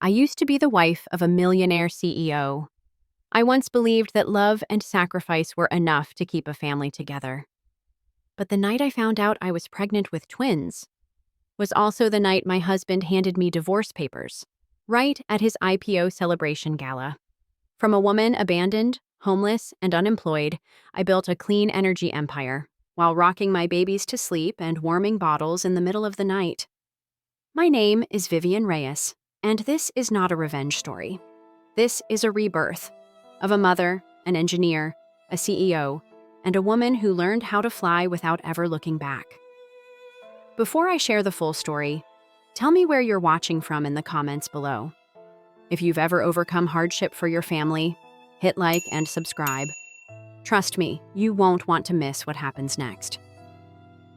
I used to be the wife of a millionaire CEO. I once believed that love and sacrifice were enough to keep a family together. But the night I found out I was pregnant with twins was also the night my husband handed me divorce papers, right at his IPO celebration gala. From a woman abandoned, homeless, and unemployed, I built a clean energy empire while rocking my babies to sleep and warming bottles in the middle of the night. My name is Vivian Reyes, and this is not a revenge story. This is a rebirth of a mother, an engineer, a CEO, and a woman who learned how to fly without ever looking back. Before I share the full story, tell me where you're watching from in the comments below. If you've ever overcome hardship for your family, hit like and subscribe. Trust me, you won't want to miss what happens next.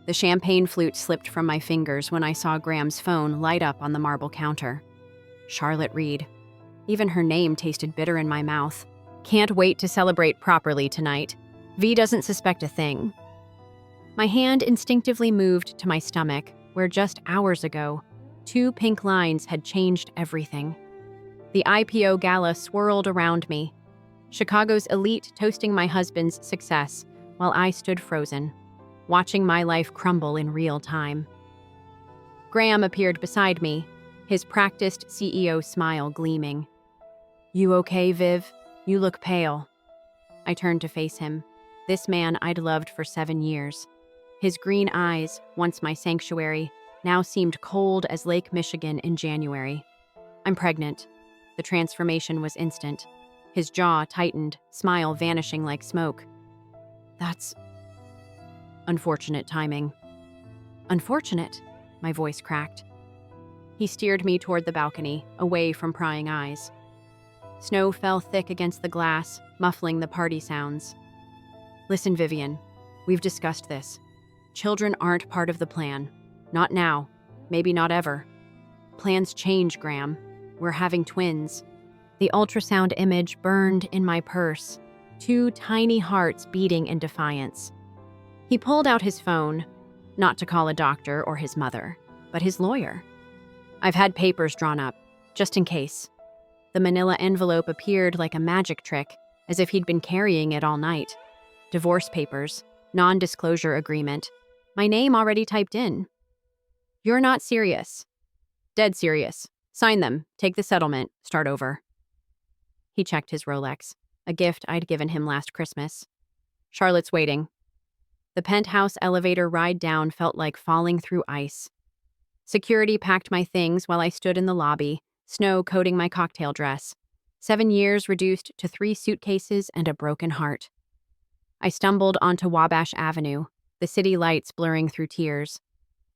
The champagne flute slipped from my fingers when I saw Graham's phone light up on the marble counter. Charlotte Reed. Even her name tasted bitter in my mouth. Can't wait to celebrate properly tonight. V doesn't suspect a thing. My hand instinctively moved to my stomach, where just hours ago, 2 pink lines had changed everything. The IPO gala swirled around me, Chicago's elite toasting my husband's success, while I stood frozen, watching my life crumble in real time. Graham appeared beside me, his practiced CEO smile gleaming. "You okay, Viv? You look pale." I turned to face him, this man I'd loved for 7 years. His green eyes, once my sanctuary, now seemed cold as Lake Michigan in January. "I'm pregnant." The transformation was instant. His jaw tightened, smile vanishing like smoke. "That's unfortunate timing." "Unfortunate?" My voice cracked. He steered me toward the balcony, away from prying eyes. Snow fell thick against the glass, muffling the party sounds. "Listen, Vivian, we've discussed this. Children aren't part of the plan. Not now. Maybe not ever. Plans change, Graham. We're having twins." The ultrasound image burned in my purse, 2 tiny hearts beating in defiance. He pulled out his phone, not to call a doctor or his mother, but his lawyer. "I've had papers drawn up, just in case." The manila envelope appeared like a magic trick, as if he'd been carrying it all night. Divorce papers, non-disclosure agreement, my name already typed in. "You're not serious." "Dead serious. Sign them, take the settlement, start over." He checked his Rolex, a gift I'd given him last Christmas. "Charlotte's waiting." The penthouse elevator ride down felt like falling through ice. Security packed my things while I stood in the lobby, snow coating my cocktail dress. 7 years reduced to 3 suitcases and a broken heart. I stumbled onto Wabash Avenue, the city lights blurring through tears.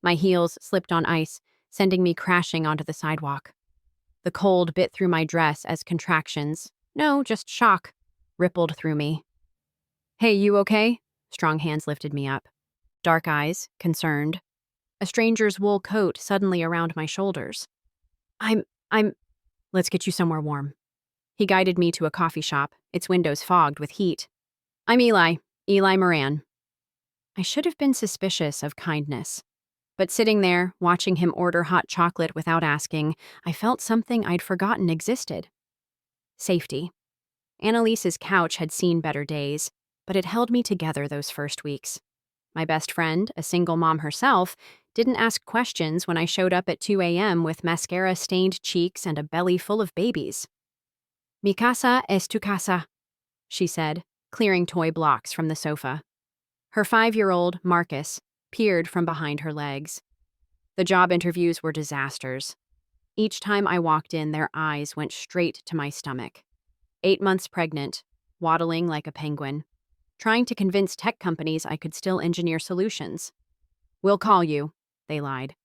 My heels slipped on ice, sending me crashing onto the sidewalk. The cold bit through my dress as contractions, no, just shock, rippled through me. "Hey, you okay?" Strong hands lifted me up. Dark eyes, concerned. A stranger's wool coat suddenly around my shoulders. I'm. Let's get you somewhere warm." He guided me to a coffee shop, its windows fogged with heat. "I'm Eli Moran." I should have been suspicious of kindness. But sitting there, watching him order hot chocolate without asking, I felt something I'd forgotten existed. Safety. Annalise's couch had seen better days, but it held me together those first weeks. My best friend, a single mom herself, didn't ask questions when I showed up at 2 a.m. with mascara-stained cheeks and a belly full of babies. "Mi casa es tu casa," she said, clearing toy blocks from the sofa. Her 5-year-old, Marcus, peered from behind her legs. The job interviews were disasters. Each time I walked in, their eyes went straight to my stomach. 8 months pregnant, waddling like a penguin, trying to convince tech companies I could still engineer solutions. "We'll call you," they lied.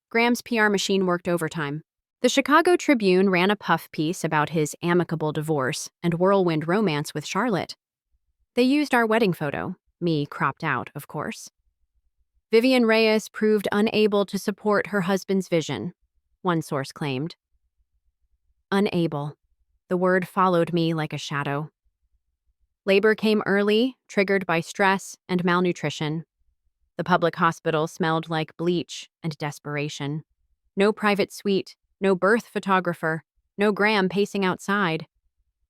Graham's PR machine worked overtime. The Chicago Tribune ran a puff piece about his amicable divorce and whirlwind romance with Charlotte. They used our wedding photo, me cropped out, of course. Vivian Reyes proved unable to support her husband's vision, one source claimed. Unable. The word followed me like a shadow. Labor came early, triggered by stress and malnutrition. The public hospital smelled like bleach and desperation. No private suite, no birth photographer, No Graham pacing outside.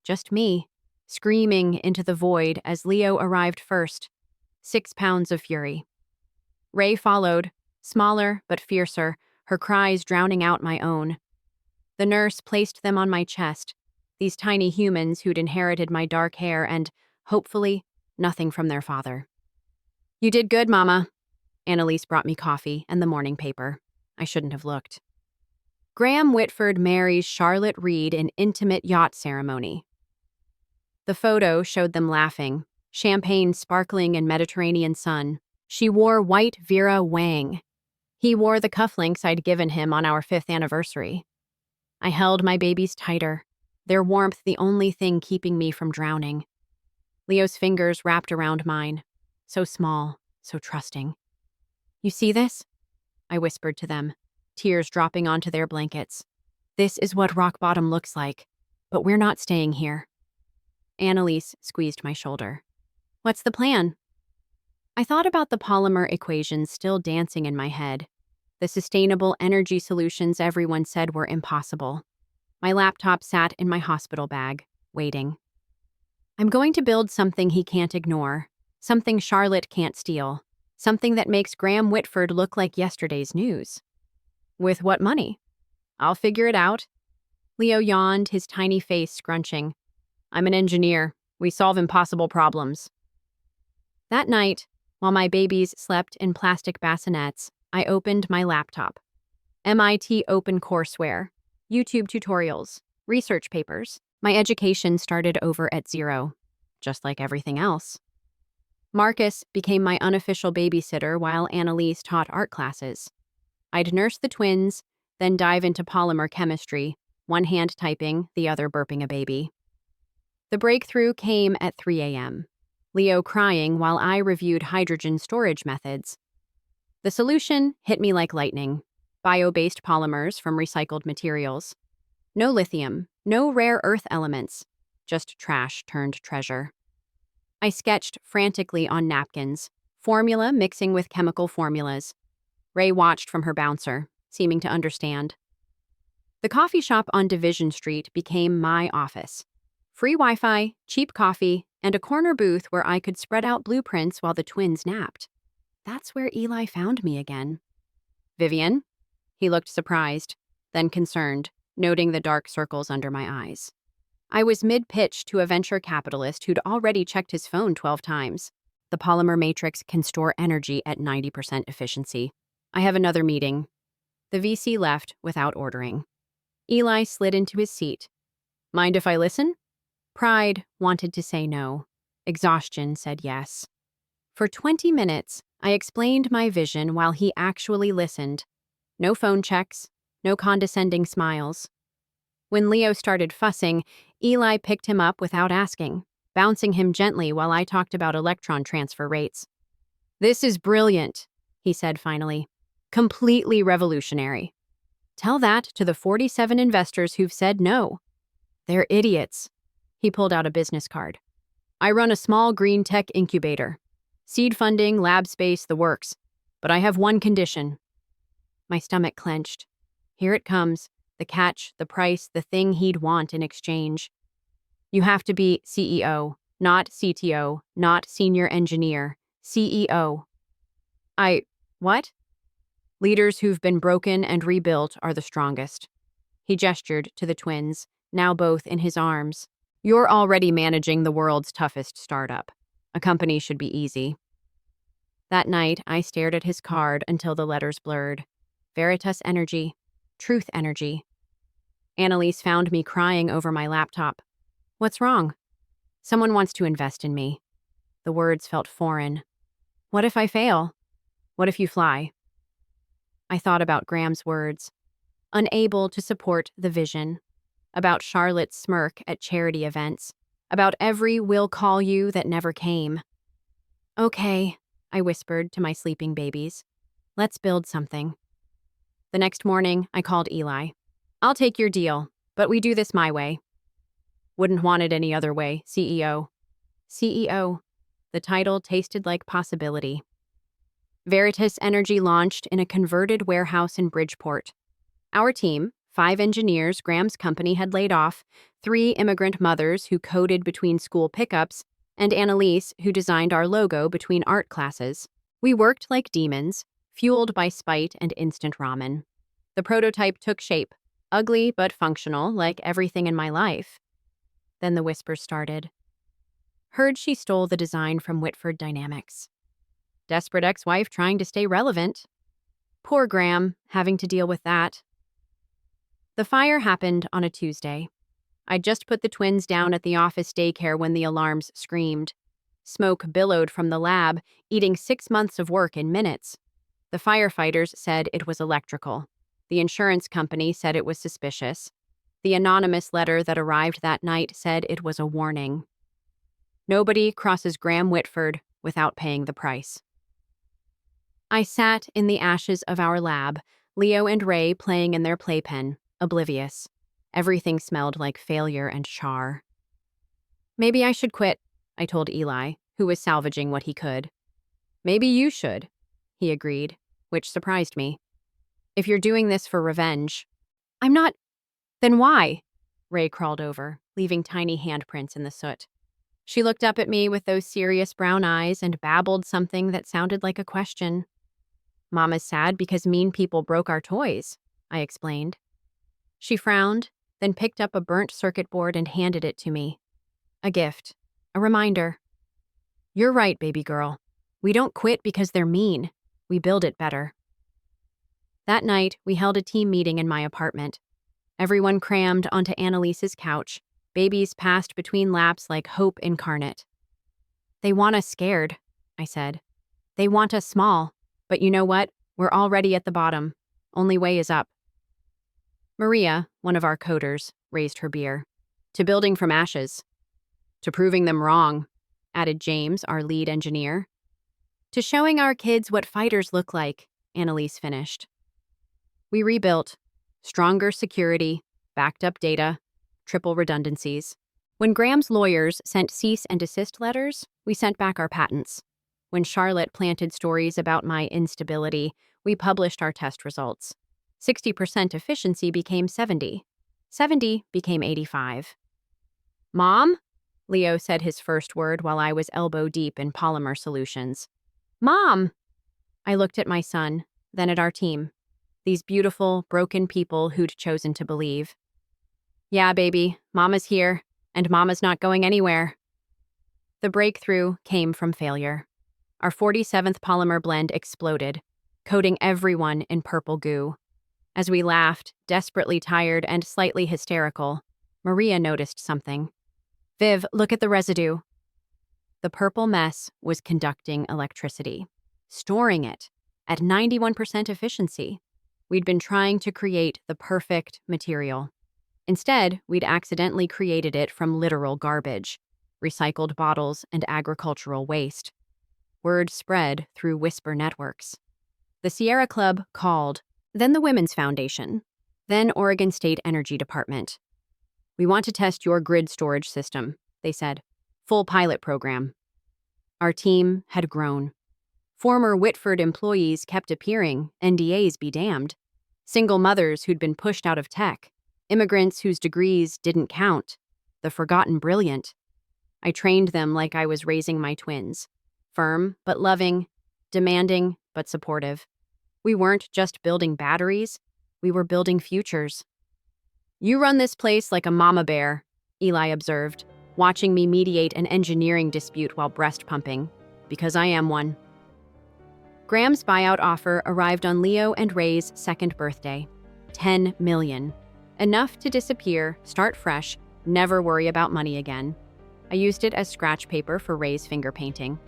Just me, screaming into the void as Leo arrived first. 6 pounds of fury. Ray followed, smaller but fiercer, her cries drowning out my own. The nurse placed them on my chest, these tiny humans who'd inherited my dark hair and, hopefully, nothing from their father. You did good, Mama. Annalise brought me coffee and the morning paper. I shouldn't have looked. Graham Whitford marries Charlotte Reed in intimate yacht ceremony. The photo showed them laughing, champagne sparkling in Mediterranean sun. She wore white Vera Wang. He wore the cufflinks I'd given him on our 5th anniversary. I held my babies tighter, their warmth the only thing keeping me from drowning. Leo's fingers wrapped around mine, so small, so trusting. You see this? I whispered to them, tears dropping onto their blankets. This is what rock bottom looks like, but we're not staying here. Annalise squeezed my shoulder. What's the plan? I thought about the polymer equations still dancing in my head, the sustainable energy solutions everyone said were impossible. My laptop sat in my hospital bag, waiting. I'm going to build something he can't ignore, something Charlotte can't steal, something that makes Graham Whitford look like yesterday's news. With what money? I'll figure it out. Leo yawned, his tiny face scrunching. I'm an engineer. We solve impossible problems. That night, while my babies slept in plastic bassinets, I opened my laptop. MIT OpenCourseware, YouTube tutorials, research papers. My education started over at zero, just like everything else. Marcus became my unofficial babysitter while Annalise taught art classes. I'd nurse the twins, then dive into polymer chemistry, one hand typing, the other burping a baby. The breakthrough came at 3 a.m., Leo crying while I reviewed hydrogen storage methods. The solution hit me like lightning. Bio-based polymers from recycled materials. No lithium, no rare earth elements, just trash turned treasure. I sketched frantically on napkins, formula mixing with chemical formulas. Ray watched from her bouncer, seeming to understand. The coffee shop on Division Street became my office. Free Wi-Fi, cheap coffee, and a corner booth where I could spread out blueprints while the twins napped. That's where Eli found me again. Vivian? He looked surprised, then concerned, noting the dark circles under my eyes. I was mid-pitch to a venture capitalist who'd already checked his phone 12 times. The polymer matrix can store energy at 90% efficiency. I have another meeting. The VC left without ordering. Eli slid into his seat. Mind if I listen? Pride wanted to say no. Exhaustion said yes. For 20 minutes, I explained my vision while he actually listened. No phone checks, no condescending smiles. When Leo started fussing, Eli picked him up without asking, bouncing him gently while I talked about electron transfer rates. This is brilliant, he said finally. Completely revolutionary. Tell that to the 47 investors who've said no. They're idiots. He pulled out a business card. I run a small green tech incubator. Seed funding, lab space, the works. But I have one condition. My stomach clenched. Here it comes. The catch, the price, the thing he'd want in exchange. You have to be CEO, not CTO, not senior engineer. CEO. What? Leaders who've been broken and rebuilt are the strongest. He gestured to the twins, now both in his arms. You're already managing the world's toughest startup. A company should be easy. That night, I stared at his card until the letters blurred. Veritas Energy. Truth Energy. Annalise found me crying over my laptop. What's wrong? Someone wants to invest in me. The words felt foreign. What if I fail? What if you fly? I thought about Graham's words. Unable to support the vision. About Charlotte's smirk at charity events. About every "will call you" that never came. Okay, I whispered to my sleeping babies. Let's build something. The next morning, I called Eli. I'll take your deal, but we do this my way. Wouldn't want it any other way, CEO. CEO. The title tasted like possibility. Veritas Energy launched in a converted warehouse in Bridgeport. Our team, 5 engineers Graham's company had laid off, 3 immigrant mothers who coded between school pickups, and Annalise, who designed our logo between art classes. We worked like demons, fueled by spite and instant ramen. The prototype took shape, ugly but functional, like everything in my life. Then the whispers started. Heard she stole the design from Whitford Dynamics. Desperate ex-wife trying to stay relevant. Poor Graham, having to deal with that. The fire happened on a Tuesday. I'd just put the twins down at the office daycare when the alarms screamed. Smoke billowed from the lab, eating 6 months of work in minutes. The firefighters said it was electrical. The insurance company said it was suspicious. The anonymous letter that arrived that night said it was a warning. Nobody crosses Graham Whitford without paying the price. I sat in the ashes of our lab, Leo and Ray playing in their playpen, oblivious. Everything smelled like failure and char. Maybe I should quit, I told Eli, who was salvaging what he could. Maybe you should, he agreed, which surprised me. If you're doing this for revenge. I'm not. Then why? Ray crawled over, leaving tiny handprints in the soot. She looked up at me with those serious brown eyes and babbled something that sounded like a question. Mama's sad because mean people broke our toys, I explained. She frowned, then picked up a burnt circuit board and handed it to me. A gift. A reminder. You're right, baby girl. We don't quit because they're mean. We build it better. That night, we held a team meeting in my apartment. Everyone crammed onto Annalise's couch. Babies passed between laps like hope incarnate. They want us scared, I said. They want us small. But you know what? We're already at the bottom. Only way is up. Maria, one of our coders, raised her beer. To building from ashes. To proving them wrong, added James, our lead engineer. To showing our kids what fighters look like, Annalise finished. We rebuilt. Stronger security, backed up data, triple redundancies. When Graham's lawyers sent cease and desist letters, we sent back our patents. When Charlotte planted stories about my instability, we published our test results. 60% efficiency became 70. 70 became 85. Mom? Leo said his first word while I was elbow deep in polymer solutions. Mom! I looked at my son, then at our team. These beautiful, broken people who'd chosen to believe. Yeah, baby, Mama's here, and Mama's not going anywhere. The breakthrough came from failure. Our 47th polymer blend exploded, coating everyone in purple goo. As we laughed, desperately tired and slightly hysterical, Maria noticed something. Viv, look at the residue. The purple mess was conducting electricity, storing it at 91% efficiency. We'd been trying to create the perfect material. Instead, we'd accidentally created it from literal garbage, recycled bottles and agricultural waste. Word spread through whisper networks. The Sierra Club called, then the Women's Foundation, then Oregon State Energy Department. We want to test your grid storage system, they said. Full pilot program. Our team had grown. Former Whitford employees kept appearing, NDAs be damned. Single mothers who'd been pushed out of tech. Immigrants whose degrees didn't count. The forgotten brilliant. I trained them like I was raising my twins. Firm but loving, demanding but supportive. We weren't just building batteries, we were building futures. You run this place like a mama bear, Eli observed, watching me mediate an engineering dispute while breast pumping, because I am one. Graham's buyout offer arrived on Leo and Ray's second birthday. $10 million. Enough to disappear, start fresh, never worry about money again. I used it as scratch paper for Ray's finger painting.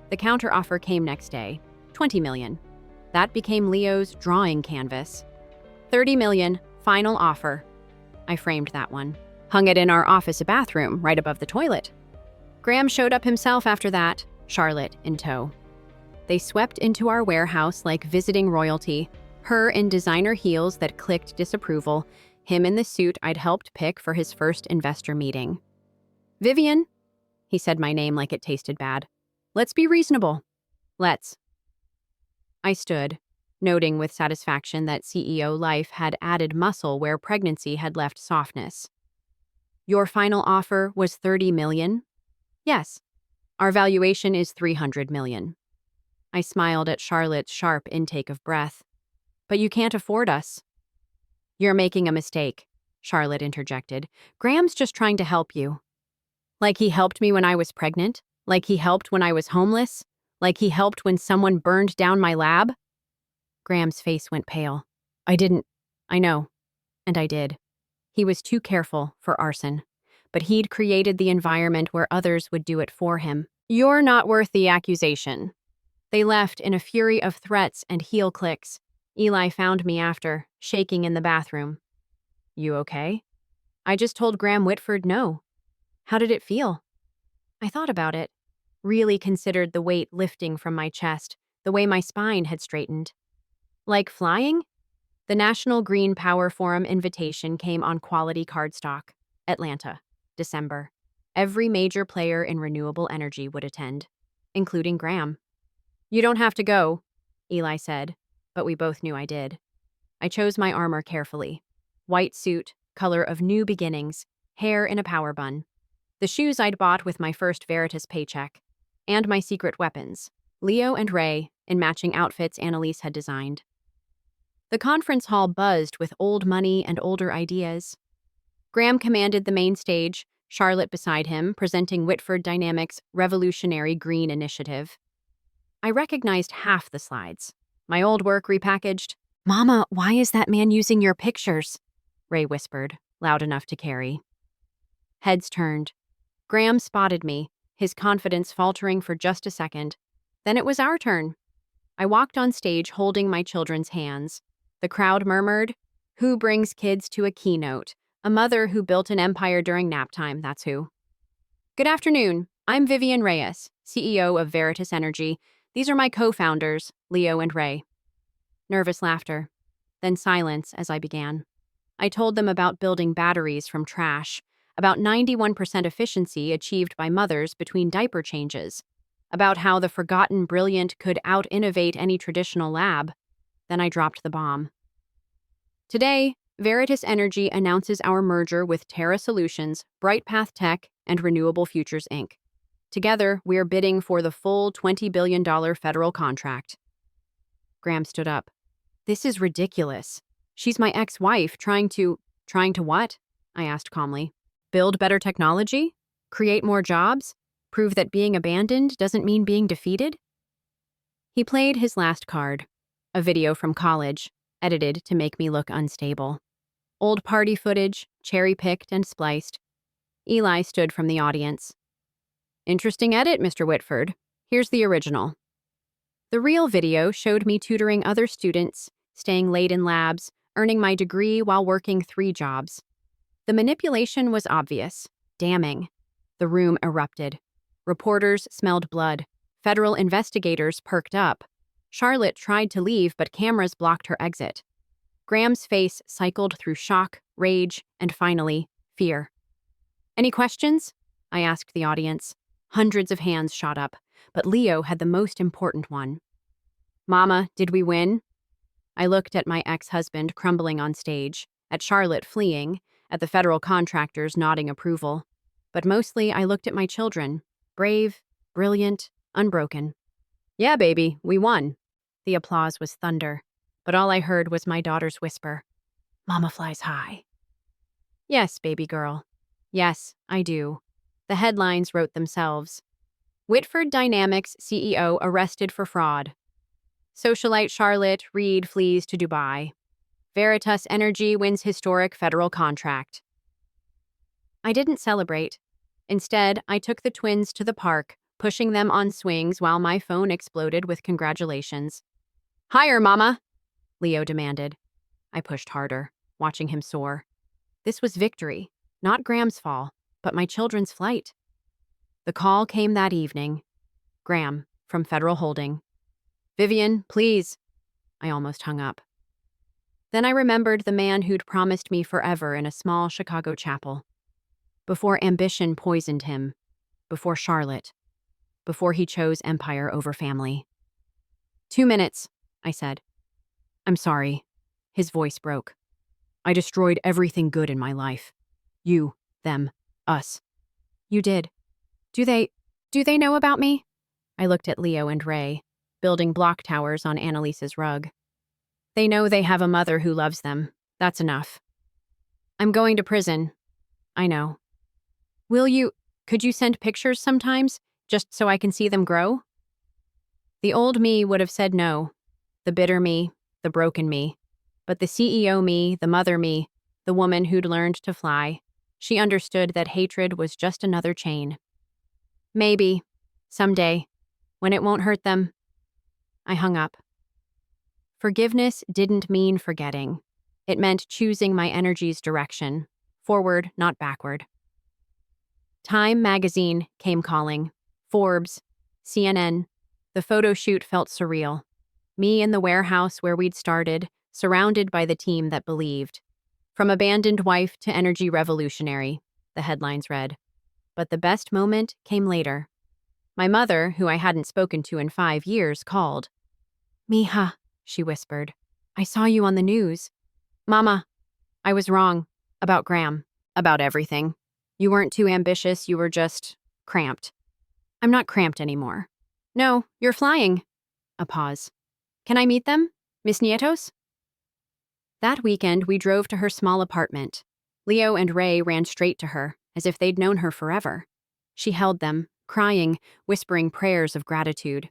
The counteroffer came next day, $20 million. That became Leo's drawing canvas. $30 million, final offer. I framed that one. Hung it in our office bathroom, right above the toilet. Graham showed up himself after that, Charlotte in tow. They swept into our warehouse like visiting royalty, her in designer heels that clicked disapproval, him in the suit I'd helped pick for his first investor meeting. Vivian, he said my name like it tasted bad. Let's be reasonable. Let's. I stood. noting with satisfaction that CEO life had added muscle where pregnancy had left softness. Your final offer was 30 million? Yes. Our valuation is 300 million. I smiled at Charlotte's sharp intake of breath. But you can't afford us. You're making a mistake, Charlotte interjected. Graham's just trying to help you. Like he helped me when I was pregnant? Like he helped when I was homeless? Like he helped when someone burned down my lab? Graham's face went pale. I didn't. I know. And I did. He was too careful for arson. But he'd created the environment where others would do it for him. You're not worth the accusation. They left in a fury of threats and heel clicks. Eli found me after, shaking in the bathroom. You okay? I just told Graham Whitford no. How did it feel? I thought about it. Really considered the weight lifting from my chest, the way my spine had straightened. Like flying? The National Green Power Forum invitation came on quality cardstock. Atlanta, December. Every major player in renewable energy would attend, including Graham. You don't have to go, Eli said, but we both knew I did. I chose my armor carefully. White suit, color of new beginnings, hair in a power bun. The shoes I'd bought with my first Veritas paycheck. And my secret weapons, Leo and Ray, in matching outfits Annalise had designed. The conference hall buzzed with old money and older ideas. Graham commanded the main stage, Charlotte beside him, presenting Whitford Dynamics' revolutionary green initiative. I recognized half the slides. My old work repackaged. Mama, why is that man using your pictures? Ray whispered, loud enough to carry. Heads turned. Graham spotted me, his confidence faltering for just a second. Then it was our turn. I walked on stage holding my children's hands. The crowd murmured, "Who brings kids to a keynote? A mother who built an empire during nap time, that's who." Good afternoon. I'm Vivian Reyes, CEO of Veritas Energy. These are my co-founders, Leo and Ray. Nervous laughter. Then silence as I began. I told them about building batteries from trash, about 91% efficiency achieved by mothers between diaper changes, about how the forgotten brilliant could out-innovate any traditional lab. Then I dropped the bomb. Today, Veritas Energy announces our merger with Terra Solutions, BrightPath Tech, and Renewable Futures, Inc. Together, we're bidding for the full $20 billion federal contract. Graham stood up. This is ridiculous. She's my ex-wife trying to what? I asked calmly. Build better technology? Create more jobs? Prove that being abandoned doesn't mean being defeated? He played his last card, a video from college, edited to make me look unstable. Old party footage, cherry-picked and spliced. Eli stood from the audience. Interesting edit, Mr. Whitford. Here's the original. The real video showed me tutoring other students, staying late in labs, earning my degree while working 3 jobs. The manipulation was obvious, damning. The room erupted. Reporters smelled blood. Federal investigators perked up. Charlotte tried to leave, but cameras blocked her exit. Graham's face cycled through shock, rage, and finally, fear. Any questions? I asked the audience. Hundreds of hands shot up, but Leo had the most important one. Mama, did we win? I looked at my ex-husband crumbling on stage, at Charlotte fleeing, at the federal contractors nodding approval. But mostly I looked at my children, brave, brilliant, unbroken. Yeah, baby, we won. The applause was thunder, but all I heard was my daughter's whisper. Mama flies high. Yes, baby girl. Yes, I do. The headlines wrote themselves. Whitford Dynamics CEO arrested for fraud. Socialite Charlotte Reed flees to Dubai. Veritas Energy wins historic federal contract. I didn't celebrate. Instead, I took the twins to the park, pushing them on swings while my phone exploded with congratulations. Higher, Mama, Leo demanded. I pushed harder, watching him soar. This was victory, not Graham's fall, but my children's flight. The call came that evening. Graham, from Federal Holding. Vivian, please. I almost hung up. Then I remembered the man who'd promised me forever in a small Chicago chapel. Before ambition poisoned him. Before Charlotte. Before he chose empire over family. 2 minutes, I said. I'm sorry. His voice broke. I destroyed everything good in my life. You, them, us. You did. Do they know about me? I looked at Leo and Ray, building block towers on Annalise's rug. They know they have a mother who loves them. That's enough. I'm going to prison. I know. Could you send pictures sometimes, just so I can see them grow? The old me would have said no. The bitter me, the broken me. But the CEO me, the mother me, the woman who'd learned to fly, she understood that hatred was just another chain. Maybe, someday, when it won't hurt them. I hung up. Forgiveness didn't mean forgetting. It meant choosing my energy's direction, forward, not backward. Time magazine came calling. Forbes, CNN. The photo shoot felt surreal. Me in the warehouse where we'd started, surrounded by the team that believed. From abandoned wife to energy revolutionary, the headlines read. But the best moment came later. My mother, who I hadn't spoken to in 5 years, called. Mija, she whispered. I saw you on the news. Mama, I was wrong. About Graham. About everything. You weren't too ambitious, you were just cramped. I'm not cramped anymore. No, you're flying. A pause. Can I meet them? Miss Nietos? That weekend, we drove to her small apartment. Leo and Ray ran straight to her, as if they'd known her forever. She held them, crying, whispering prayers of gratitude.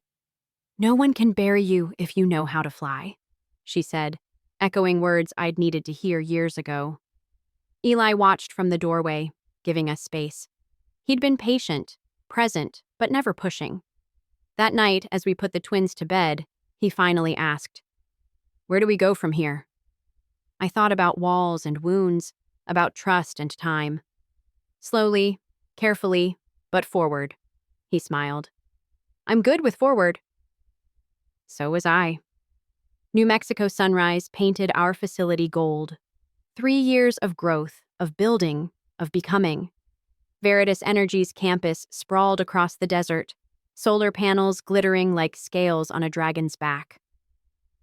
No one can bury you if you know how to fly, she said, echoing words I'd needed to hear years ago. Eli watched from the doorway, giving us space. He'd been patient, present, but never pushing. That night, as we put the twins to bed, he finally asked, Where do we go from here? I thought about walls and wounds, about trust and time. Slowly, carefully, but forward, he smiled. I'm good with forward. So was I. New Mexico sunrise painted our facility gold. 3 years of growth, of building, of becoming. Veritas Energy's campus sprawled across the desert, solar panels glittering like scales on a dragon's back.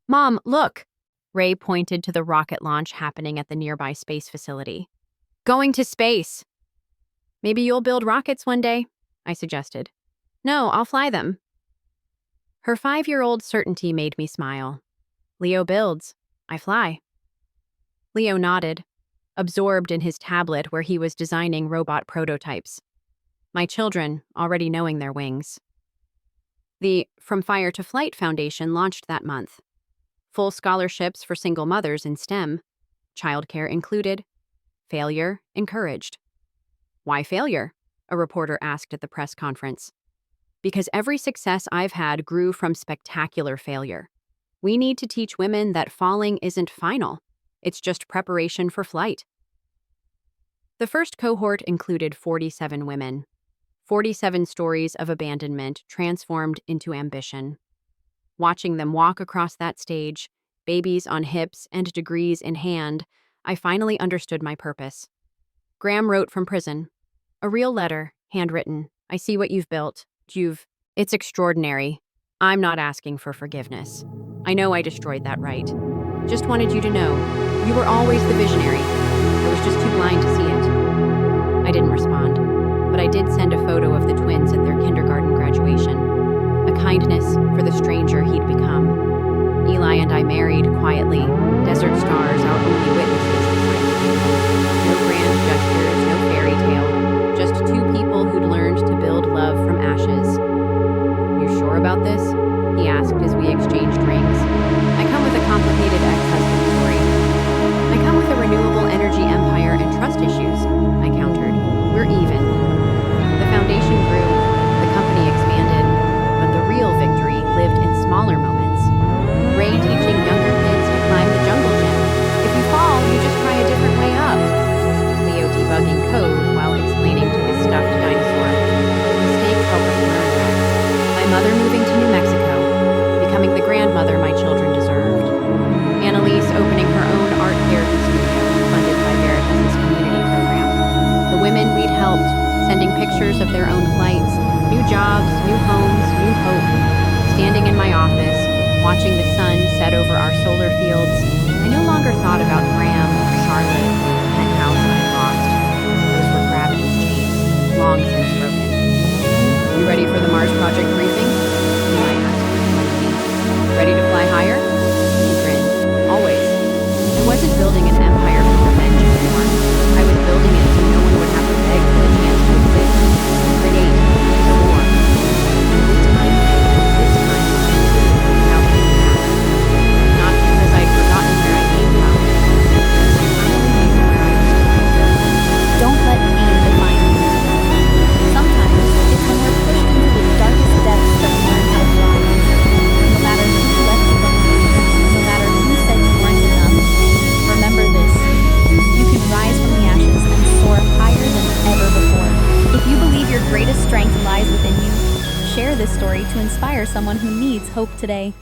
Mom, look! Ray pointed to the rocket launch happening at the nearby space facility. Going to space! Maybe you'll build rockets one day, I suggested. No, I'll fly them. Her 5-year-old certainty made me smile. Leo builds. I fly. Leo nodded, absorbed in his tablet where he was designing robot prototypes. My children already knowing their wings. The From Fire to Flight Foundation launched that month. Full scholarships for single mothers in STEM, childcare included, failure encouraged. Why failure? A reporter asked at the press conference. Because every success I've had grew from spectacular failure. We need to teach women that falling isn't final. It's just preparation for flight. The first cohort included 47 women. 47 stories of abandonment transformed into ambition. Watching them walk across that stage, babies on hips and degrees in hand, I finally understood my purpose. Graham wrote from prison. A real letter, handwritten. I see what you've built. It's extraordinary. I'm not asking for forgiveness. I know I destroyed that right. Just wanted you to know, you were always the visionary. I was just too blind to see it. I didn't respond, but I did send a photo of the twins at their kindergarten graduation. A kindness for the stranger he'd become. Eli and I married quietly, desert stars, our only witnesses to life. No grand gestures, no fairy tale, just 2 people who'd learned to build love from ashes. You sure about this? He asked as we exchanged rings. I come with a complicated ex-husband story. I come with a renewable energy empire and trust issues, I countered. We're even. The foundation grew, the company expanded, but the real victory lived in smaller moments. Ray teaching younger kids to climb the jungle gym. If you fall, you just try a different way up. Leo debugging code while explaining to his stuffed dinosaur. Mistakes help us learn, Rex. My mother moving to New Mexico, becoming the grandmother my children deserved. Annalise opening her own art therapy studio, funded by Veritas' community program. The women we'd helped, sending pictures of their own flights, new jobs, new homes, new hope. Standing in my office, Watching the sun set over our solar fields, I no longer thought about Graham or Charlotte or the penthouse I had lost. Those were gravity's chains, long since broken. You ready for the Mars Project briefing? I asked, like me. Ready to fly higher? He grinned. Always. I wasn't building an empire for revenge anymore. I was building it so no one would have to beg for the chance to exist, create, soar. And this time, without looking back. Not because I'd forgotten where I came from, because I finally knew where I was going. Don't let pain define you. Sometimes it's when we're pushed into the darkest depths that we learn how to fly. No matter who left you behind, no matter who said you weren't enough, remember this: you can rise from the ashes and soar higher than ever before. If you believe your greatest strength lies within you, share this story to inspire someone who needs hope today.